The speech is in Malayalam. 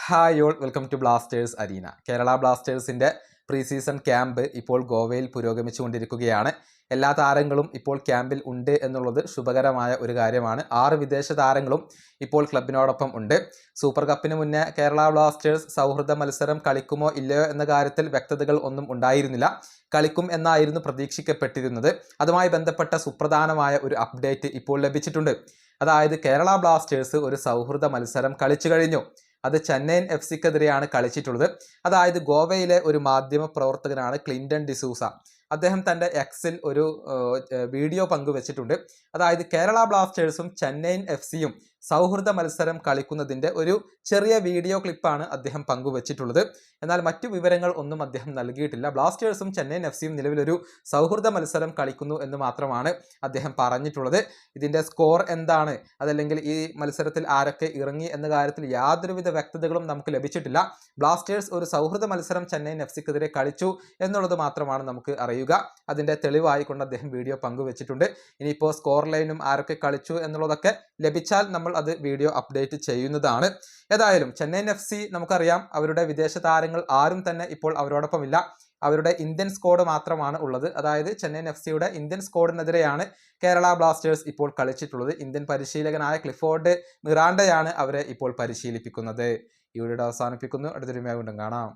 Hi all welcome to Blasters arena. Kerala ബ്ലാസ്റ്റേഴ്സിൻ്റെ പ്രീ സീസൺ ക്യാമ്പ് ഇപ്പോൾ ഗോവയിൽ പുരോഗമിച്ചുകൊണ്ടിരിക്കുകയാണ്. എല്ലാ താരങ്ങളും ഇപ്പോൾ ക്യാമ്പിൽ ഉണ്ട് എന്നുള്ളത് ശുഭകരമായ ഒരു കാര്യമാണ്. 6 വിദേശ താരങ്ങളും ഇപ്പോൾ ക്ലബിനോടൊപ്പം ഉണ്ട്. സൂപ്പർ കപ്പിന് മുന്നേ കേരള ബ്ലാസ്റ്റേഴ്സ് സൗഹൃദ മത്സരം കളിക്കുമോ ഇല്ലയോ എന്ന കാര്യത്തിൽ വ്യക്തതകൾ ഒന്നും ഉണ്ടായിരുന്നില്ല. കളിക്കും എന്നായിരുന്നു പ്രതീക്ഷിക്കപ്പെട്ടിരുന്നത്. അതുമായി ബന്ധപ്പെട്ട സുപ്രധാനമായ ഒരു അപ്ഡേറ്റ് ഇപ്പോൾ ലഭിച്ചിട്ടുണ്ട്. അതായത് കേരള ബ്ലാസ്റ്റേഴ്സ് ഒരു സൗഹൃദ മത്സരം കളിച്ചു കഴിഞ്ഞു. അത് ചെന്നൈയിൻ FC-ക്കെതിരെയാണ് കളിച്ചിട്ടുള്ളത്. അതായത് ഗോവയിലെ ഒരു മാധ്യമ പ്രവർത്തകനാണ് ക്ലിൻറ്റൺ ഡിസൂസ. അദ്ദേഹം തൻ്റെ എക്സിൽ ഒരു വീഡിയോ പങ്കുവച്ചിട്ടുണ്ട്. അതായത് കേരള ബ്ലാസ്റ്റേഴ്സും ചെന്നൈയിൻ FC-യും സൗഹൃദ മത്സരം കളിക്കുന്നതിൻ്റെ ഒരു ചെറിയ വീഡിയോ ക്ലിപ്പാണ് അദ്ദേഹം പങ്കുവച്ചിട്ടുള്ളത്. എന്നാൽ മറ്റു വിവരങ്ങൾ ഒന്നും അദ്ദേഹം നൽകിയിട്ടില്ല. ബ്ലാസ്റ്റേഴ്സും ചെന്നൈയിൻ FC-യും നിലവിലൊരു സൗഹൃദ മത്സരം കളിക്കുന്നു എന്ന് മാത്രമാണ് അദ്ദേഹം പറഞ്ഞിട്ടുള്ളത്. ഇതിൻ്റെ സ്കോർ എന്താണ്, അതല്ലെങ്കിൽ ഈ മത്സരത്തിൽ ആരൊക്കെ ഇറങ്ങി എന്ന കാര്യത്തിൽ യാതൊരുവിധ വ്യക്തതകളും നമുക്ക് ലഭിച്ചിട്ടില്ല. ബ്ലാസ്റ്റേഴ്സ് ഒരു സൗഹൃദ മത്സരം ചെന്നൈയിൻ FC-ക്കെതിരെ കളിച്ചു എന്നുള്ളത് മാത്രമാണ് നമുക്ക് അറിയുക. അതിൻ്റെ തെളിവായിക്കൊണ്ട് അദ്ദേഹം വീഡിയോ പങ്കുവച്ചിട്ടുണ്ട്. ഇനിയിപ്പോൾ സ്കോർ ലൈനും ആരൊക്കെ കളിച്ചു എന്നുള്ളതൊക്കെ ലഭിച്ചാൽ നമ്മൾ അത് വീഡിയോ അപ്ഡേറ്റ് ചെയ്യുന്നതാണ്. ഏതായാലും ചെന്നൈയിൻ FC നമുക്കറിയാം, അവരുടെ വിദേശ താരങ്ങൾ ആരും തന്നെ ഇപ്പോൾ അവരോടൊപ്പമില്ല. അവരുടെ ഇന്ത്യൻ സ്ക്വാഡ് മാത്രമാണ് ഉള്ളത്. അതായത് ചെന്നൈയിൻ FC-യുടെ ഇന്ത്യൻ സ്ക്വാഡിനെതിരെയാണ് കേരള ബ്ലാസ്റ്റേഴ്സ് ഇപ്പോൾ കളിച്ചിട്ടുള്ളത്. ഇന്ത്യൻ പരിശീലകനായ ക്ലിഫോർഡ് മിറാണ്ടയാണ് അവരെ ഇപ്പോൾ പരിശീലിപ്പിക്കുന്നത്. ഈ വീഡിയോ അവസാനിപ്പിക്കുന്നു. അടുത്തൊരു വീണ്ടും കാണാം.